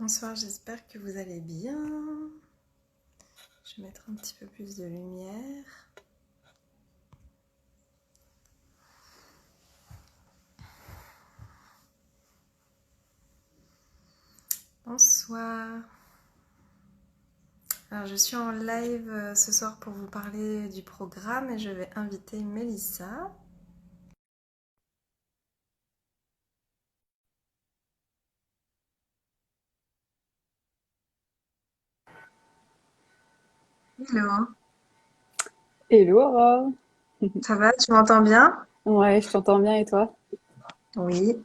Bonsoir, j'espère que vous allez bien. Je vais mettre un petit peu plus de lumière. Bonsoir. Alors, je suis en live ce soir pour vous parler du programme et je vais inviter Mélissa. Hello, Hello Aurore. ça va? Tu m'entends bien? Ouais, je t'entends bien et toi? Oui.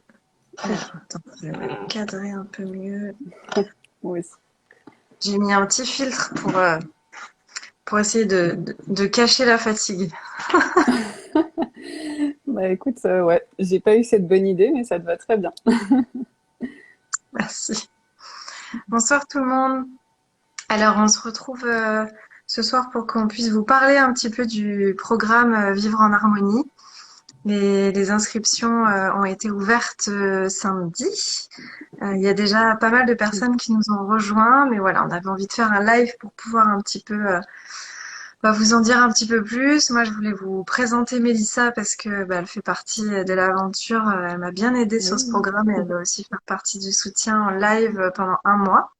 Alors, attends, je vais cadrer un peu mieux. Moi aussi. J'ai mis un petit filtre pour essayer de cacher la fatigue. Bah écoute, ouais, j'ai pas eu cette bonne idée, mais ça te va très bien. Merci. Bonsoir tout le monde. Alors, on se retrouve ce soir pour qu'on puisse vous parler un petit peu du programme Vivre en harmonie. Les inscriptions ont été ouvertes samedi. Il y a déjà pas mal de personnes qui nous ont rejoints, mais voilà, on avait envie de faire un live pour pouvoir un petit peu vous en dire un petit peu plus. Moi, je voulais vous présenter Mélissa parce que elle fait partie de l'aventure. Elle m'a bien aidée sur ce Oui. programme et elle va aussi faire partie du soutien en live pendant un mois.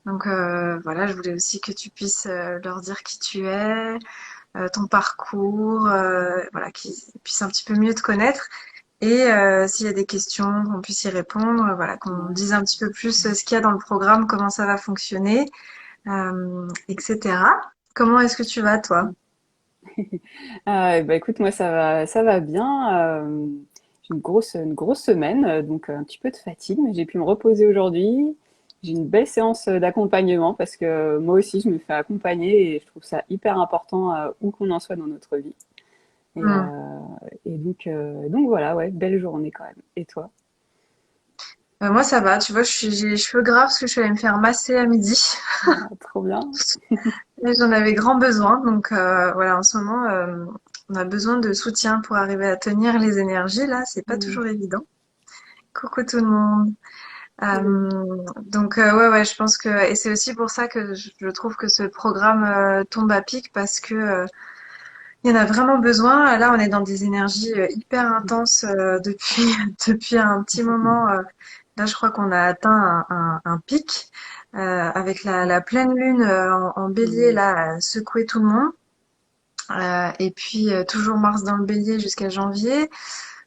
Donc voilà, je voulais aussi que tu puisses leur dire qui tu es, ton parcours, voilà, qu'ils puissent un petit peu mieux te connaître. Et s'il y a des questions, qu'on puisse y répondre, voilà, qu'on Ouais. dise un petit peu plus ce qu'il y a dans le programme, comment ça va fonctionner, etc. Comment est-ce que tu vas, toi? Bah écoute, moi ça va bien. J'ai une grosse semaine, donc un petit peu de fatigue, mais j'ai pu me reposer aujourd'hui. J'ai une belle séance d'accompagnement parce que moi aussi je me fais accompagner et je trouve ça hyper important où qu'on en soit dans notre vie. Et, Hmm. euh, donc voilà, ouais, belle journée quand même. Et toi? Moi, ça va. Tu vois, j'ai les cheveux gras parce que je suis allée me faire masser à midi. Ah, trop bien. Et j'en avais grand besoin. Donc voilà, en ce moment, on a besoin de soutien pour arriver à tenir les énergies. Là, c'est pas Mm. toujours évident. Coucou tout le monde. Hello. Donc ouais, ouais, je pense que et c'est aussi pour ça que je trouve que ce programme tombe à pic parce que il y en a vraiment besoin. Là, on est dans des énergies hyper intenses depuis depuis un petit moment. Là, je crois qu'on a atteint un pic avec la pleine lune en Bélier Mm. là, à secouer tout le monde. Et puis toujours Mars dans le Bélier jusqu'à janvier.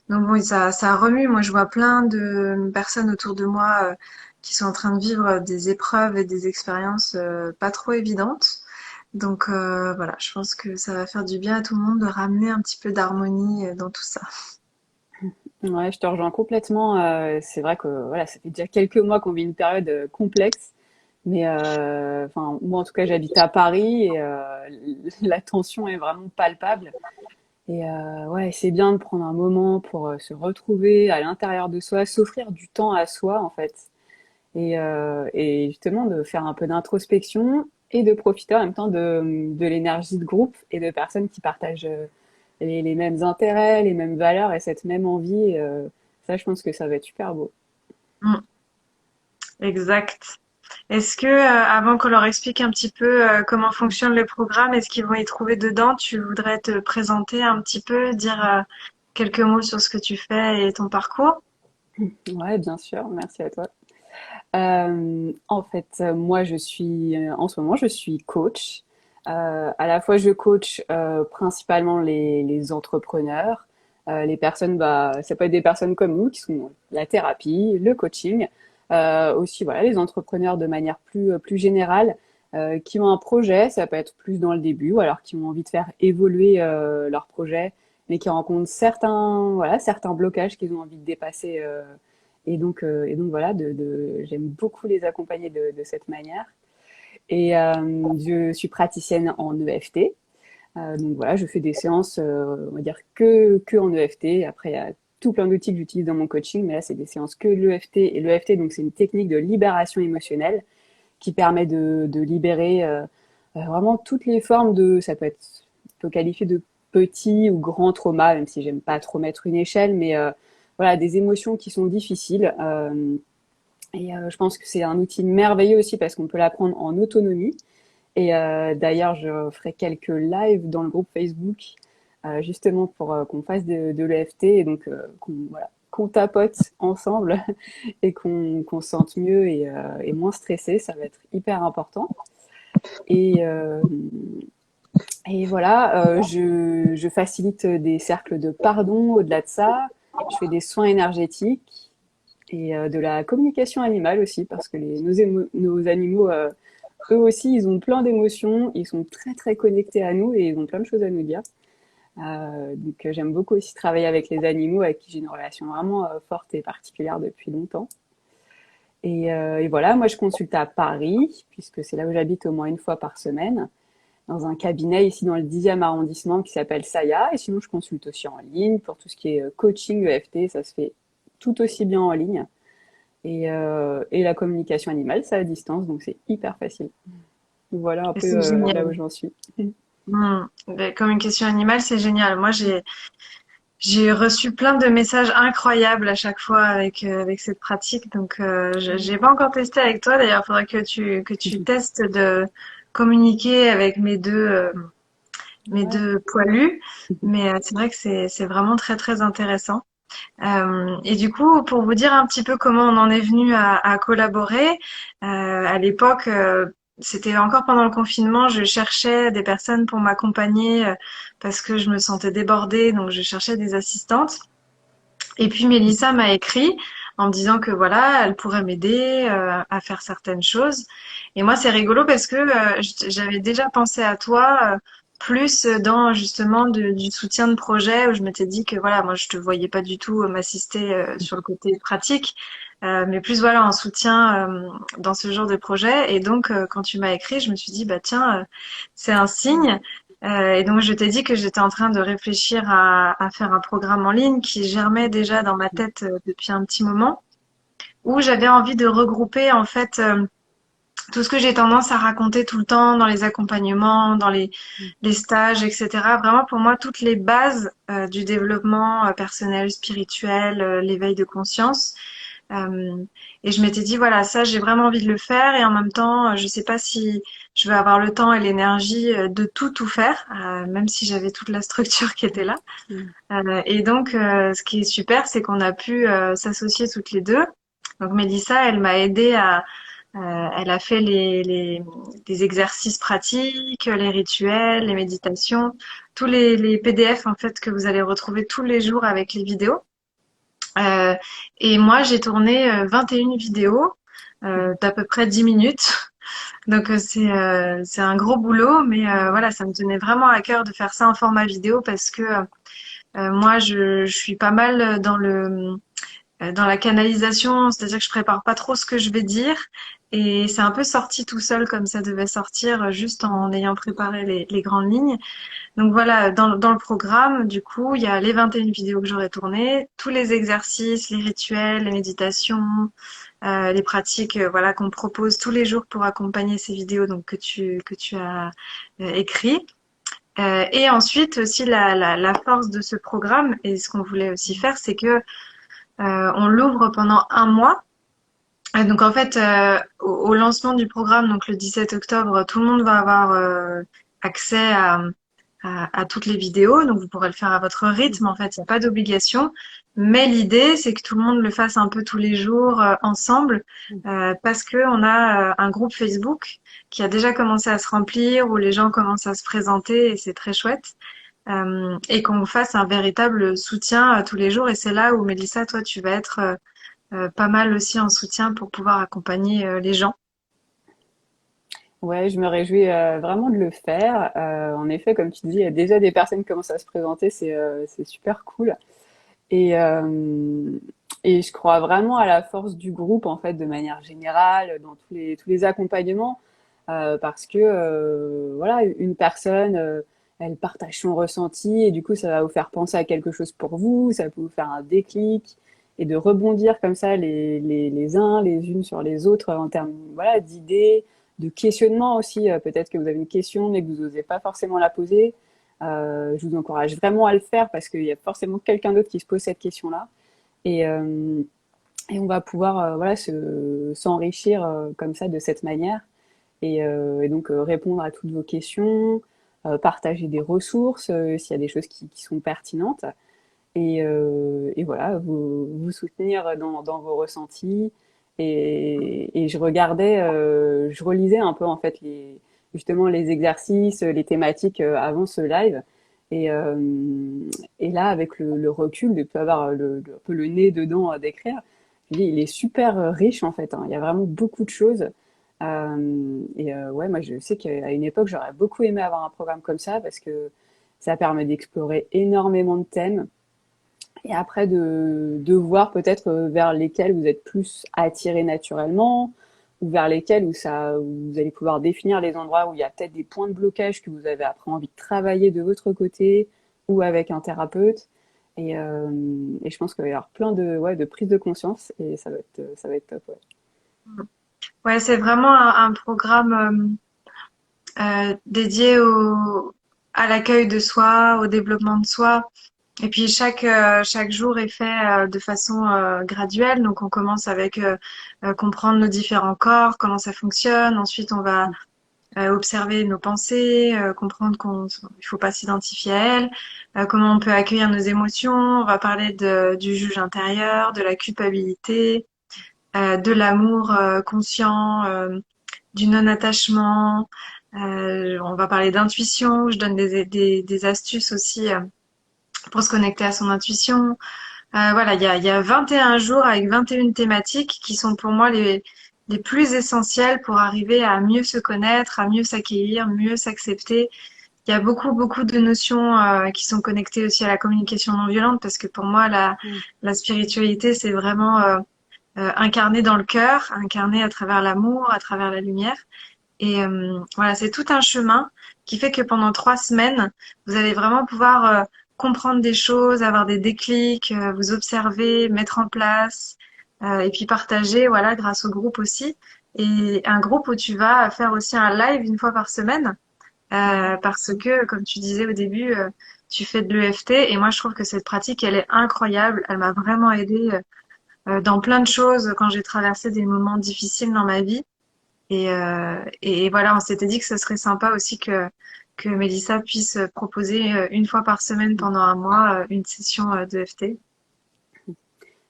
Donc bon, ça remue. Moi, je vois plein de personnes autour de moi qui sont en train de vivre des épreuves et des expériences pas trop évidentes. Donc voilà, je pense que ça va faire du bien à tout le monde de ramener un petit peu d'harmonie dans tout ça. Ouais, je te rejoins complètement. C'est vrai que voilà, ça fait déjà quelques mois qu'on vit une période complexe, mais enfin moi en tout cas j'habite à Paris et la tension est vraiment palpable. Et ouais, c'est bien de prendre un moment pour se retrouver à l'intérieur de soi, s'offrir du temps à soi en fait, et justement de faire un peu d'introspection et de profiter en même temps de l'énergie de groupe et de personnes qui partagent les mêmes intérêts, les mêmes valeurs et cette même envie. Ça, je pense que ça va être super beau. Mm, exact. Est-ce que, avant qu'on leur explique un petit peu comment fonctionne le programme et ce qu'ils vont y trouver dedans, tu voudrais te présenter un petit peu, dire quelques mots sur ce que tu fais et ton parcours? Ouais, bien sûr, merci à toi. En fait, moi, en ce moment, je suis coach. À la fois, je coach principalement les entrepreneurs, les personnes, bah, ça peut être des personnes comme nous qui sont la thérapie, le coaching, aussi, voilà, les entrepreneurs de manière plus générale, qui ont un projet, ça peut être plus dans le début, ou alors qui ont envie de faire évoluer leur projet, mais qui rencontrent certains blocages qu'ils ont envie de dépasser. Et donc voilà, j'aime beaucoup les accompagner de cette manière. Et je suis praticienne en EFT. Donc voilà, je fais des séances, on va dire que en EFT. Après, il y a tout plein d'outils que j'utilise dans mon coaching, mais là, c'est des séances que l'EFT. Et l'EFT, donc, c'est une technique de libération émotionnelle qui permet de libérer vraiment toutes les formes ça on peut qualifier de petit ou grand trauma, même si j'aime pas trop mettre une échelle, mais voilà, des émotions qui sont difficiles. Et je pense que c'est un outil merveilleux aussi parce qu'on peut l'apprendre en autonomie. Et d'ailleurs, je ferai quelques lives dans le groupe Facebook justement pour qu'on fasse de l'EFT et donc voilà, qu'on tapote ensemble et qu'on se sente mieux et moins stressé. Ça va être hyper important. Et, euh, et voilà, je facilite des cercles de pardon au-delà de ça. Je fais des soins énergétiques et de la communication animale aussi parce que nos animaux eux aussi, ils ont plein d'émotions, ils sont très très connectés à nous et ils ont plein de choses à nous dire. Donc j'aime beaucoup aussi travailler avec les animaux avec qui j'ai une relation vraiment forte et particulière depuis longtemps. Et voilà, moi je consulte à Paris, puisque c'est là où j'habite au moins une fois par semaine, dans un cabinet ici dans le 10e arrondissement qui s'appelle Saya. Et sinon, je consulte aussi en ligne pour tout ce qui est coaching EFT, ça se fait tout aussi bien en ligne. Et la communication animale, c'est à distance, donc c'est hyper facile. Voilà un Et peu c'est là où génial. j'en suis. Communication animale, c'est génial. Moi, j'ai reçu plein de messages incroyables à chaque fois avec cette pratique. Donc, j'ai pas encore testé avec toi. D'ailleurs, il faudrait que tu testes de communiquer avec mes Ouais. deux poilus. Mais c'est vrai que c'est vraiment très très intéressant. Et du coup, pour vous dire un petit peu comment on en est venu à collaborer, à l'époque, c'était encore pendant le confinement, je cherchais des personnes pour m'accompagner parce que je me sentais débordée, donc je cherchais des assistantes. Et puis Mélissa m'a écrit en me disant que voilà, elle pourrait m'aider à faire certaines choses. Et moi, c'est rigolo parce que j'avais déjà pensé à toi plus dans justement du soutien de projet où je m'étais dit que voilà, moi je te voyais pas du tout m'assister sur le côté pratique, mais plus voilà en soutien dans ce genre de projet. Et donc quand tu m'as écrit, je me suis dit bah tiens, c'est un signe. Et donc, je t'ai dit que j'étais en train de réfléchir à faire un programme en ligne qui germait déjà dans ma tête depuis un petit moment, où j'avais envie de regrouper en fait tout ce que j'ai tendance à raconter tout le temps dans les accompagnements, dans les stages, etc. Vraiment pour moi, toutes les bases du développement personnel, spirituel, l'éveil de conscience. Euh, et je m'étais dit, voilà, ça, j'ai vraiment envie de le faire. Et en même temps, je sais pas si je vais avoir le temps et l'énergie de tout faire, même si j'avais toute la structure qui était là. Et donc, ce qui est super, c'est qu'on a pu s'associer toutes les deux. Donc, Mélissa, elle m'a aidé elle a fait des exercices pratiques, les rituels, les méditations, tous les PDF en fait que vous allez retrouver tous les jours avec les vidéos. Euh, et moi, j'ai tourné 21 vidéos d'à peu près 10 minutes. Donc c'est un gros boulot, mais voilà, ça me tenait vraiment à cœur de faire ça en format vidéo parce que moi, je suis pas mal dans la canalisation, c'est-à-dire que je prépare pas trop ce que je vais dire et c'est un peu sorti tout seul comme ça devait sortir juste en ayant préparé les grandes lignes. Donc voilà, dans le programme, du coup, il y a les 21 vidéos que j'aurais tournées, tous les exercices, les rituels, les méditations, les pratiques, voilà, qu'on propose tous les jours pour accompagner ces vidéos donc que tu as écrit. Et ensuite aussi la force de ce programme et ce qu'on voulait aussi faire, c'est que on l'ouvre pendant un mois. Donc en fait, au lancement du programme, donc le 17 octobre, tout le monde va avoir accès à toutes les vidéos. Donc vous pourrez le faire à votre rythme. En fait, il n'y a pas d'obligation. Mais l'idée, c'est que tout le monde le fasse un peu tous les jours ensemble, parce que on a un groupe Facebook qui a déjà commencé à se remplir, où les gens commencent à se présenter et c'est très chouette. Et qu'on fasse un véritable soutien tous les jours. Et c'est là où, Mélissa, toi, tu vas être pas mal aussi en soutien pour pouvoir accompagner les gens. Ouais, je me réjouis vraiment de le faire. En effet, comme tu dis, il y a déjà des personnes qui commencent à se présenter, c'est super cool. Et, euh, et je crois vraiment à la force du groupe, en fait, de manière générale, dans tous les accompagnements, parce que, voilà, une personne, elle partage son ressenti, et du coup, ça va vous faire penser à quelque chose pour vous, ça peut vous faire un déclic, et de rebondir comme ça les uns, les unes sur les autres en termes, voilà, d'idées, de questionnement aussi. Peut-être que vous avez une question, mais que vous n'osez pas forcément la poser. Je vous encourage vraiment à le faire parce qu'il y a forcément quelqu'un d'autre qui se pose cette question-là. Et, euh, Et on va pouvoir voilà, s'enrichir comme ça de cette manière et donc répondre à toutes vos questions, partager des ressources s'il y a des choses qui sont pertinentes et voilà, vous soutenir dans vos ressentis. Et je regardais, je relisais un peu en fait justement les exercices, les thématiques avant ce live. Et, euh, et là, avec le recul, de pouvoir avoir un peu le nez dedans d'écrire, je dis, il est super riche en fait, hein. Il y a vraiment beaucoup de choses. Ouais, moi je sais qu'à une époque, j'aurais beaucoup aimé avoir un programme comme ça parce que ça permet d'explorer énormément de thèmes et après de voir peut-être vers lesquels vous êtes plus attiré naturellement ou vers lesquels où vous allez pouvoir définir les endroits où il y a peut-être des points de blocage que vous avez après envie de travailler de votre côté ou avec un thérapeute. Et je pense qu'il va y avoir plein de, ouais, de prise de conscience et ça va être top. Ouais. Ouais, c'est vraiment un programme dédié à l'accueil de soi, au développement de soi. Et puis chaque jour est fait de façon graduelle. Donc on commence avec comprendre nos différents corps, comment ça fonctionne. Ensuite on va observer nos pensées, comprendre il faut pas s'identifier à elles, comment on peut accueillir nos émotions. On va parler du juge intérieur, de la culpabilité, de l'amour conscient, du non-attachement. On va parler d'intuition. Je donne des astuces aussi pour se connecter à son intuition. Voilà, il y a 21 jours avec 21 thématiques qui sont pour moi les plus essentielles pour arriver à mieux se connaître, à mieux s'accueillir, mieux s'accepter. Il y a beaucoup de notions qui sont connectées aussi à la communication non violente parce que pour moi, Mm. la spiritualité, c'est vraiment incarné dans le cœur, incarné à travers l'amour, à travers la lumière. Et voilà, c'est tout un chemin qui fait que pendant 3 semaines, vous allez vraiment pouvoir comprendre des choses, avoir des déclics, vous observer, mettre en place, et puis partager, voilà, grâce au groupe aussi. Et un groupe où tu vas faire aussi un live une fois par semaine, Ouais. parce que, comme tu disais au début, tu fais de l'EFT, et moi je trouve que cette pratique, elle est incroyable. Elle m'a vraiment aidée dans plein de choses quand j'ai traversé des moments difficiles dans ma vie. Et voilà, on s'était dit que ce serait sympa aussi que Mélissa puisse proposer une fois par semaine pendant un mois une session de FT.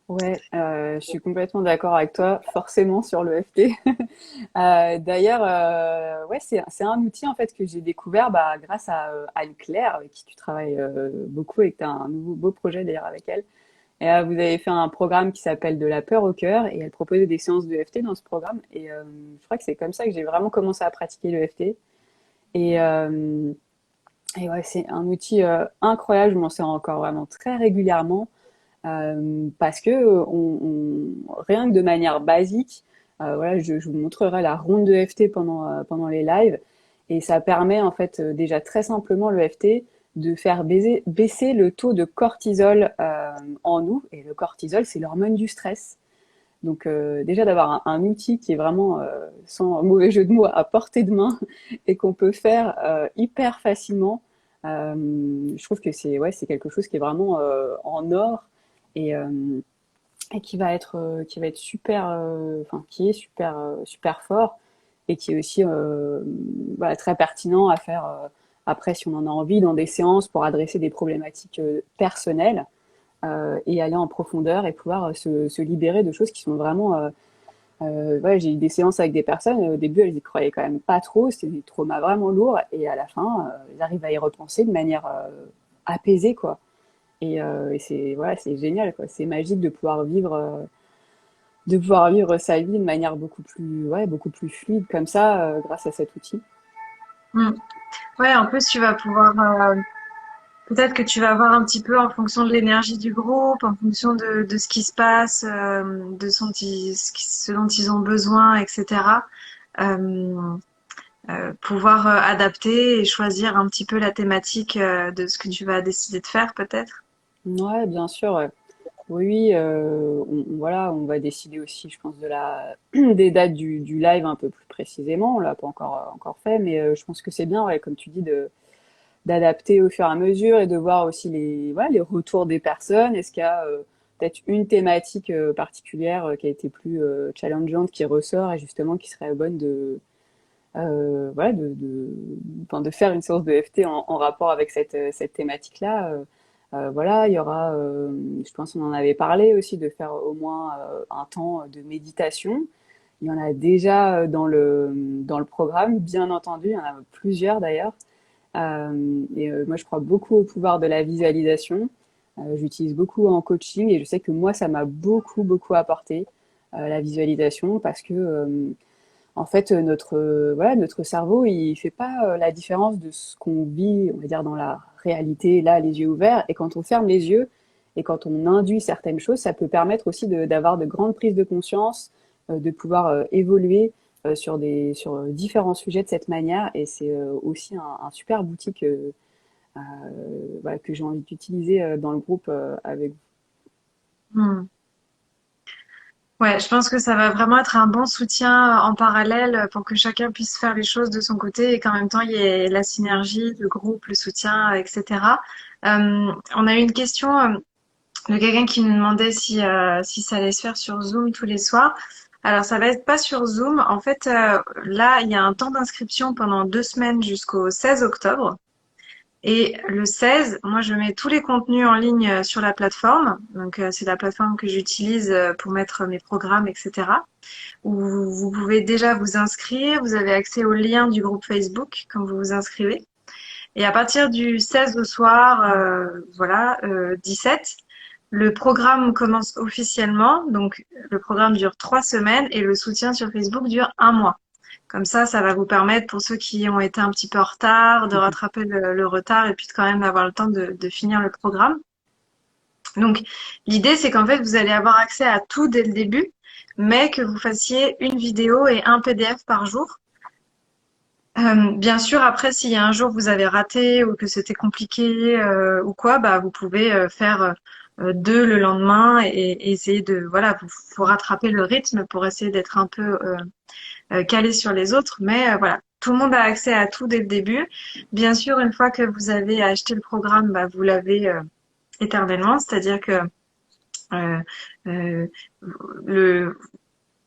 Ouais, je suis complètement d'accord avec toi, forcément sur le FT. D'ailleurs, ouais, c'est un outil en fait que j'ai découvert bah, grâce à Anne-Claire, avec qui tu travailles beaucoup et que tu as un nouveau beau projet d'ailleurs avec elle. Et vous avez fait un programme qui s'appelle De la peur au cœur et elle proposait des séances de FT dans ce programme. Et je crois que c'est comme ça que j'ai vraiment commencé à pratiquer le FT. Et, euh, et ouais, c'est un outil incroyable, je m'en sers encore vraiment très régulièrement. Parce que rien que de manière basique, voilà, je vous montrerai la ronde de FT pendant les lives, et ça permet en fait déjà très simplement le FT de faire baisser le taux de cortisol en nous, et le cortisol c'est l'hormone du stress. Donc déjà d'avoir un outil qui est vraiment sans mauvais jeu de mots à portée de main et qu'on peut faire hyper facilement, je trouve que c'est quelque chose qui est vraiment en or et, euh, et qui va être super, enfin qui est super fort et qui est aussi voilà, très pertinent à faire après si on en a envie dans des séances pour adresser des problématiques personnelles et aller en profondeur et pouvoir se libérer de choses qui sont vraiment ouais, j'ai eu des séances avec des personnes, au début elles y croyaient quand même pas trop, c'était des traumas vraiment lourds, et à la fin, elles arrivent à y repenser de manière apaisée, quoi. Et c'est voilà, c'est génial, quoi. C'est magique de pouvoir vivre sa vie de manière beaucoup plus, ouais, beaucoup plus fluide comme ça, grâce à cet outil. Mm. Ouais, en plus tu vas pouvoir peut-être que tu vas voir un petit peu en fonction de l'énergie du groupe, en fonction de ce qui se passe, ce dont ils ont besoin, etc. Euh, pouvoir adapter et choisir un petit peu la thématique de ce que tu vas décider de faire peut-être. Ouais, bien sûr. Ouais. Oui, oui, voilà, on va décider aussi, je pense, des dates du live un peu plus précisément. On l'a pas encore fait, mais je pense que c'est bien, ouais, comme tu dis, d'adapter au fur et à mesure et de voir aussi les retours des personnes. Est-ce qu'il y a peut-être une thématique particulière qui a été plus challengeante qui ressort et justement qui serait bonne voilà, enfin, de faire une séance de FT en rapport avec cette thématique-là. Voilà, il y aura, je pense qu'on en avait parlé aussi, de faire au moins un temps de méditation. Il y en a déjà dans le programme, bien entendu, il y en a plusieurs d'ailleurs. Moi, je crois beaucoup au pouvoir de la visualisation. J'utilise beaucoup en coaching et je sais que moi, ça m'a beaucoup, beaucoup apporté la visualisation parce que en fait, voilà, notre cerveau, il fait pas la différence de ce qu'on vit, on va dire, dans la réalité, là, les yeux ouverts. Et quand on ferme les yeux et quand on induit certaines choses, ça peut permettre aussi d'avoir de grandes prises de conscience, de pouvoir évoluer sur différents sujets de cette manière. Et c'est aussi un super outil voilà, que j'ai envie d'utiliser dans le groupe avec Hmm. Ouais, je pense que ça va vraiment être un bon soutien en parallèle pour que chacun puisse faire les choses de son côté et qu'en même temps il y ait la synergie, le groupe, le soutien, etc. On a eu une question de quelqu'un qui nous demandait si ça allait se faire sur Zoom tous les soirs. Alors ça va être pas sur Zoom. En fait, là il y a un temps d'inscription pendant 2 semaines jusqu'au 16 octobre. Et le 16, moi, je mets tous les contenus en ligne sur la plateforme. Donc, c'est la plateforme que j'utilise pour mettre mes programmes, etc. Où vous pouvez déjà vous inscrire. Vous avez accès au lien du groupe Facebook quand vous vous inscrivez. Et à partir du 16 au soir, voilà, 17, le programme commence officiellement. Donc, le programme dure 3 semaines et le soutien sur Facebook dure un mois. Comme ça va vous permettre, pour ceux qui ont été un petit peu en retard, de rattraper le retard et puis de quand même avoir le temps de finir le programme. Donc, l'idée, c'est qu'en fait, vous allez avoir accès à tout dès le début, mais que vous fassiez une vidéo et un PDF par jour. Bien sûr, après, s'il y a un jour vous avez raté ou que c'était compliqué ou quoi, bah vous pouvez faire deux le lendemain et essayer de voilà, vous rattraper le rythme pour essayer d'être un peu calé sur les autres, mais voilà, tout le monde a accès à tout dès le début. Bien sûr, une fois que vous avez acheté le programme, bah, vous l'avez éternellement, c'est-à-dire que euh, euh, le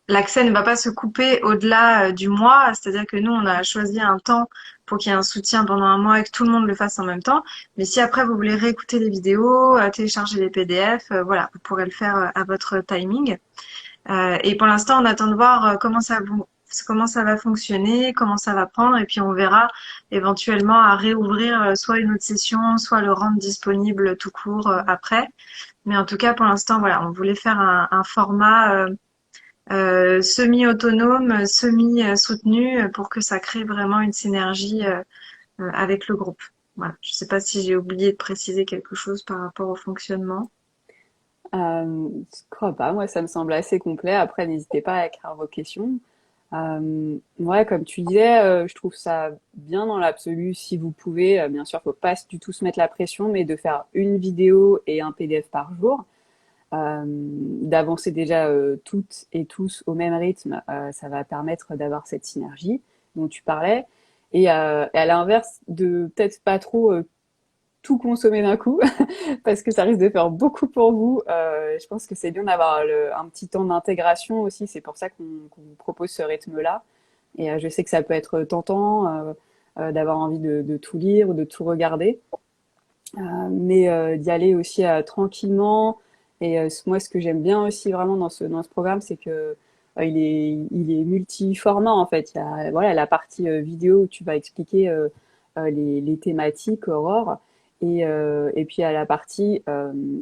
l'accès ne va pas se couper au-delà du mois, c'est-à-dire que nous, on a choisi un temps pour qu'il y ait un soutien pendant un mois et que tout le monde le fasse en même temps. Mais si après vous voulez réécouter les vidéos, télécharger les PDF, voilà, vous pourrez le faire à votre timing. Et pour l'instant, on attend de voir comment ça va fonctionner, comment ça va prendre, et puis on verra éventuellement à réouvrir soit une autre session, soit le rendre disponible tout court après. Mais en tout cas, pour l'instant, voilà, on voulait faire un format semi-autonome, semi-soutenu pour que ça crée vraiment une synergie avec le groupe. Voilà. Je ne sais pas si j'ai oublié de préciser quelque chose par rapport au fonctionnement. Je crois pas, moi ça me semble assez complet. Après, n'hésitez pas à écrire vos questions. Ouais, comme tu disais, je trouve ça bien dans l'absolu si vous pouvez. Bien sûr, faut pas du tout se mettre la pression, mais de faire une vidéo et un PDF par jour, d'avancer déjà toutes et tous au même rythme, ça va permettre d'avoir cette synergie dont tu parlais. Et à l'inverse, de peut-être pas trop tout consommer d'un coup parce que ça risque de faire beaucoup pour vous. Je pense que c'est bien d'avoir un petit temps d'intégration aussi. C'est pour ça qu'on vous propose ce rythme-là. Et je sais que ça peut être tentant d'avoir envie de tout lire ou de tout regarder, mais d'y aller aussi tranquillement. Et moi, ce que j'aime bien aussi vraiment dans ce programme, c'est que il est multi-format en fait. Il y a voilà, la partie vidéo où tu vas expliquer les thématiques, Aurore. Et puis à la partie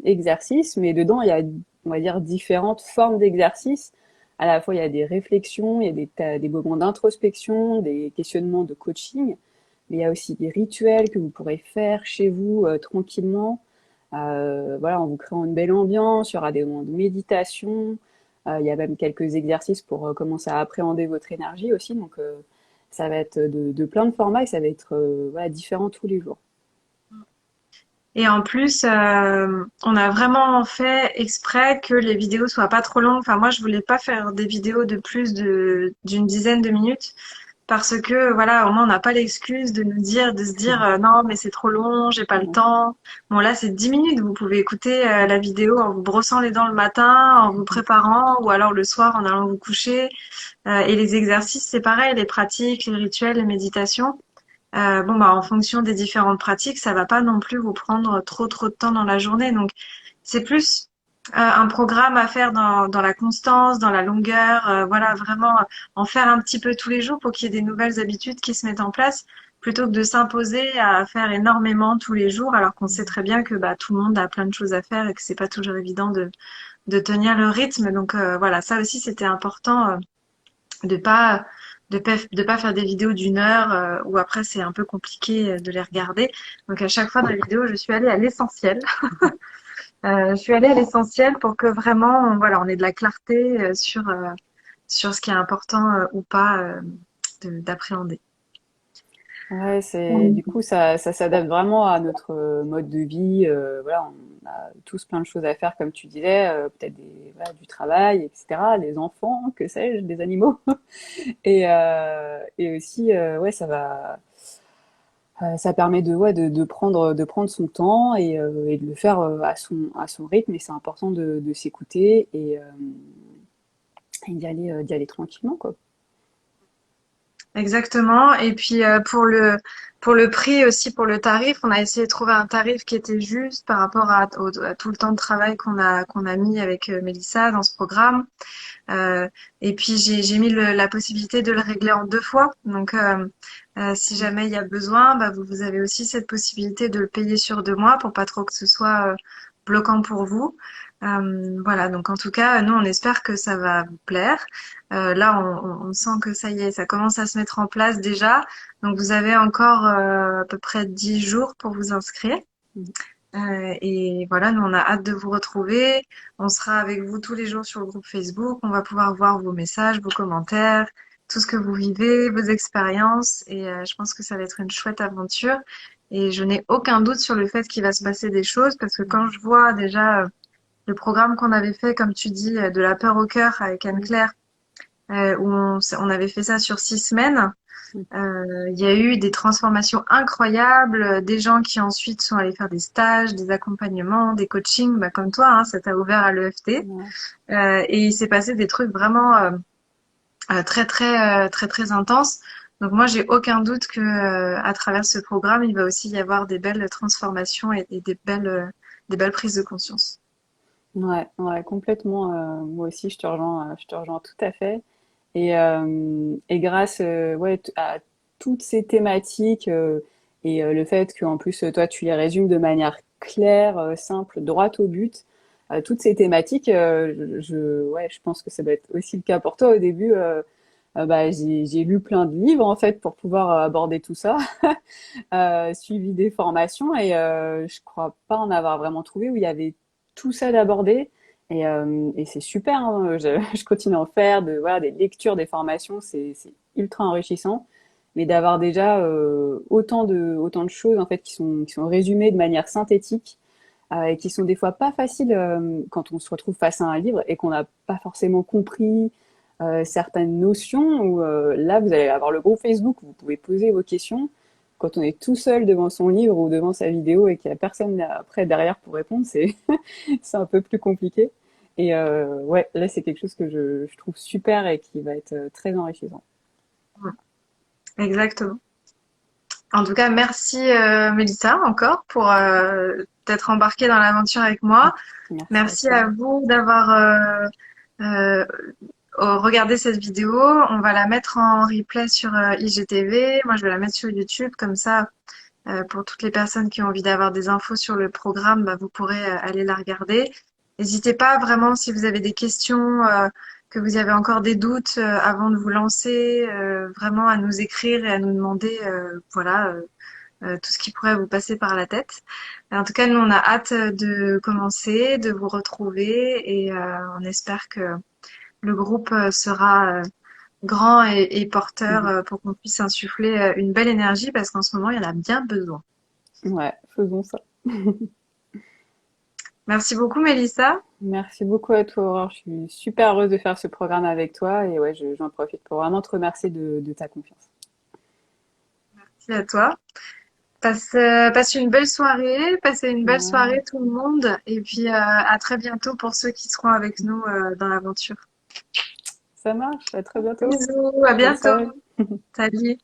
exercice, mais dedans il y a, on va dire, différentes formes d'exercices. À la fois il y a des réflexions, il y a des moments d'introspection, des questionnements de coaching, mais il y a aussi des rituels que vous pourrez faire chez vous tranquillement. Voilà, en vous créant une belle ambiance, il y aura des moments de méditation. Il y a même quelques exercices pour commencer à appréhender votre énergie aussi. Donc ça va être de plein de formats et ça va être voilà, différent tous les jours. Et en plus, on a vraiment fait exprès que les vidéos soient pas trop longues. Enfin, moi, je voulais pas faire des vidéos de plus d'une dizaine de minutes parce que voilà, au moins on n'a pas l'excuse de se dire non mais c'est trop long, j'ai pas le Ouais. temps. Bon là c'est 10 minutes, vous pouvez écouter la vidéo en vous brossant les dents le matin, en vous préparant ou alors le soir en allant vous coucher. Et les exercices c'est pareil, les pratiques, les rituels, les méditations. Bon bah en fonction des différentes pratiques, ça va pas non plus vous prendre trop de temps dans la journée. Donc c'est plus un programme à faire dans la constance, dans la longueur, voilà, vraiment en faire un petit peu tous les jours pour qu'il y ait des nouvelles habitudes qui se mettent en place, plutôt que de s'imposer à faire énormément tous les jours, alors qu'on sait très bien que bah, tout le monde a plein de choses à faire et que c'est pas toujours évident de tenir le rythme. Donc voilà, ça aussi c'était important de pas de pas faire des vidéos d'une heure où après c'est un peu compliqué de les regarder. Donc à chaque fois dans les vidéos, je suis allée à l'essentiel. Je suis allée à l'essentiel pour que vraiment, voilà, on ait de la clarté sur ce qui est important ou pas d'appréhender. Ouais, c'est du coup ça s'adapte vraiment à notre mode de vie. Voilà, on a tous plein de choses à faire, comme tu disais, peut-être voilà, du travail, etc. Les enfants, que sais-je, des animaux, et aussi ouais, ça permet de ouais de prendre son temps et de le faire à son rythme. Et c'est important de s'écouter et d'y aller tranquillement, quoi. Exactement. Et puis pour le prix aussi, pour le tarif, on a essayé de trouver un tarif qui était juste par rapport à tout le temps de travail qu'on a mis avec Mélissa dans ce programme. Et puis j'ai mis la possibilité de le régler en 2 fois. Donc si jamais il y a besoin, bah, vous avez aussi cette possibilité de le payer sur 2 mois pour pas trop que ce soit bloquant pour vous. Voilà, donc en tout cas, nous on espère que ça va vous plaire. Là, on sent que ça y est, ça commence à se mettre en place déjà. Donc vous avez encore à peu près 10 jours pour vous inscrire. Et voilà, nous on a hâte de vous retrouver. On sera avec vous tous les jours sur le groupe Facebook. On va pouvoir voir vos messages, vos commentaires, tout ce que vous vivez, vos expériences. Et je pense que ça va être une chouette aventure. Et je n'ai aucun doute sur le fait qu'il va se passer des choses parce que quand je vois déjà le programme qu'on avait fait, comme tu dis, de la peur au cœur avec Anne-Claire, où on avait fait ça sur 6 semaines. Il y a eu des transformations incroyables, des gens qui ensuite sont allés faire des stages, des accompagnements, des coachings, bah, comme toi, hein, ça t'a ouvert à l'EFT. Ouais. Et il s'est passé des trucs vraiment très intenses. Donc moi, j'ai aucun doute que à travers ce programme, il va aussi y avoir des belles transformations et des belles prises de conscience. Ouais, ouais, complètement. Moi aussi, je te rejoins tout à fait. Et grâce ouais, à toutes ces thématiques le fait qu'en plus, toi, tu les résumes de manière claire, simple, droite au but, toutes ces thématiques, ouais, je pense que ça doit être aussi le cas pour toi au début. Bah, j'ai lu plein de livres en fait pour pouvoir aborder tout ça, suivi des formations je crois pas en avoir vraiment trouvé où il y avait tout ça d'abordé. Et c'est super, hein. Je continue à en faire, voilà, des lectures, des formations, c'est ultra enrichissant. Mais d'avoir déjà autant de choses en fait qui sont résumées de manière synthétique et qui sont des fois pas faciles quand on se retrouve face à un livre et qu'on n'a pas forcément compris certaines notions. Où là, vous allez avoir le groupe Facebook où vous pouvez poser vos questions. Quand on est tout seul devant son livre ou devant sa vidéo et qu'il n'y a personne après derrière pour répondre, c'est un peu plus compliqué. Ouais, là, c'est quelque chose que je trouve super et qui va être très enrichissant. Exactement. En tout cas, merci Mélissa encore pour t'être embarquée dans l'aventure avec moi. Merci à Merci à toi. vous d'avoir euh, regardé cette vidéo. On va la mettre en replay sur IGTV. Moi, je vais la mettre sur YouTube. Comme ça, pour toutes les personnes qui ont envie d'avoir des infos sur le programme, bah, vous pourrez aller la regarder. N'hésitez pas vraiment si vous avez des questions, que vous avez encore des doutes avant de vous lancer, vraiment à nous écrire et à nous demander, voilà, tout ce qui pourrait vous passer par la tête. En tout cas, nous, on a hâte de commencer, de vous retrouver et on espère que le groupe sera grand et porteur pour qu'on puisse insuffler une belle énergie parce qu'en ce moment, il y en a bien besoin. Ouais, faisons ça. Merci beaucoup, Mélissa. Merci beaucoup à toi, Aurore. Je suis super heureuse de faire ce programme avec toi et ouais, j'en profite pour vraiment te remercier de ta confiance. Merci à toi. Passe une belle soirée, passez une belle Ouais, soirée tout le monde, et puis à très bientôt pour ceux qui seront avec nous dans l'aventure. ça marche. À très bientôt. Bisous, à Bonne bientôt. soirée. Salut.